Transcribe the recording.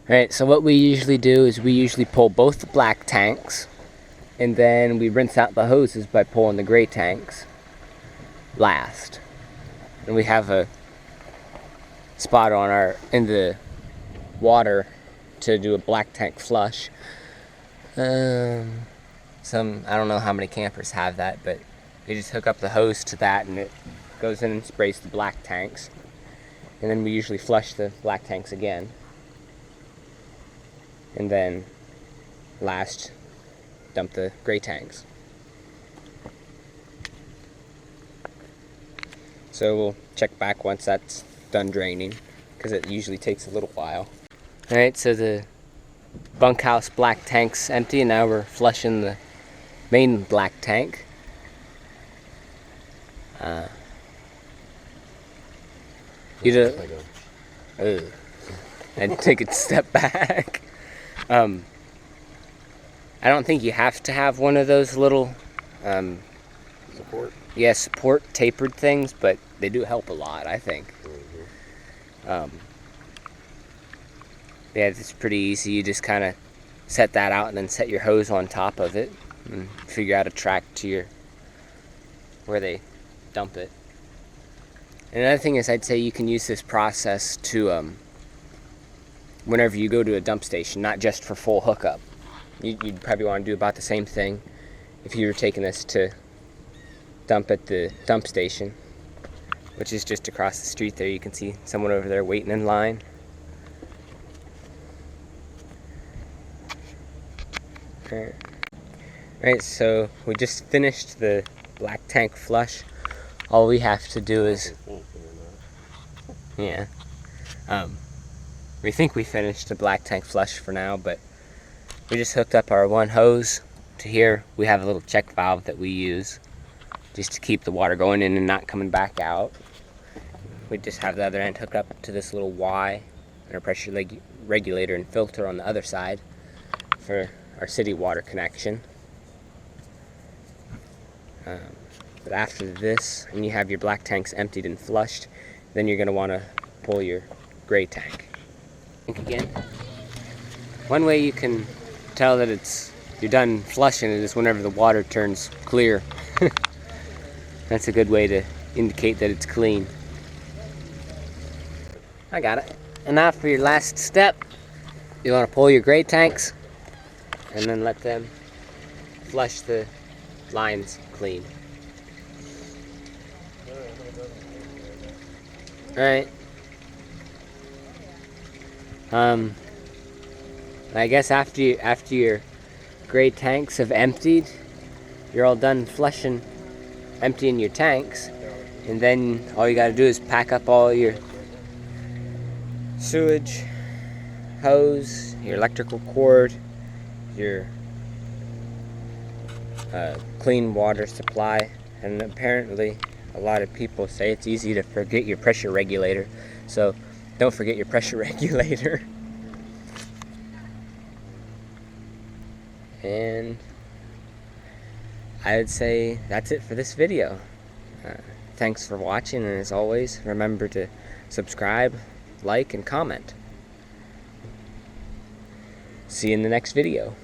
Alright, so what we usually do is we usually pull both the black tanks, and then we rinse out the hoses by pulling the gray tanks last. And we have a spot on in the water to do a black tank flush. I don't know how many campers have that, but you just hook up the hose to that and it goes in and sprays the black tanks. And then we usually flush the black tanks again. And then last, dump the gray tanks. So we'll check back once that's done draining, because it usually takes a little while. Alright, so the bunkhouse black tank's empty, and now we're flushing the main black tank. And take a step back. I don't think you have to have one of those little support tapered things, but they do help a lot, I think. Yeah, it's pretty easy. You just kind of set that out and then set your hose on top of it and figure out a track to where they dump it. And another thing is, I'd say you can use this process to whenever you go to a dump station, not just for full hookup. You'd probably want to do about the same thing if you were taking this to dump at the dump station, which is just across the street there. You can see someone over there waiting in line. Alright, so we just finished the black tank flush. All we have to do is, we think we finished the black tank flush for now, but we just hooked up our one hose to here. We have a little check valve that we use just to keep the water going in and not coming back out. We just have the other end hooked up to this little Y and our pressure regulator and filter on the other side for our city water connection. But after this, and you have your black tanks emptied and flushed, then you're going to want to pull your gray tank. Think again. One way you can tell that you're done flushing it is whenever the water turns clear. That's a good way to indicate that it's clean. I got it. And now for your last step, you want to pull your gray tanks and then let them flush the lines clean. Alright. I guess after your gray tanks have emptied, you're all done emptying your tanks, and then all you gotta do is pack up all your sewage, hose, your electrical cord, your clean water supply, and apparently a lot of people say it's easy to forget your pressure regulator, so don't forget your pressure regulator. And I would say that's it for this video. Thanks for watching, and as always, remember to subscribe, like, and comment. See you in the next video.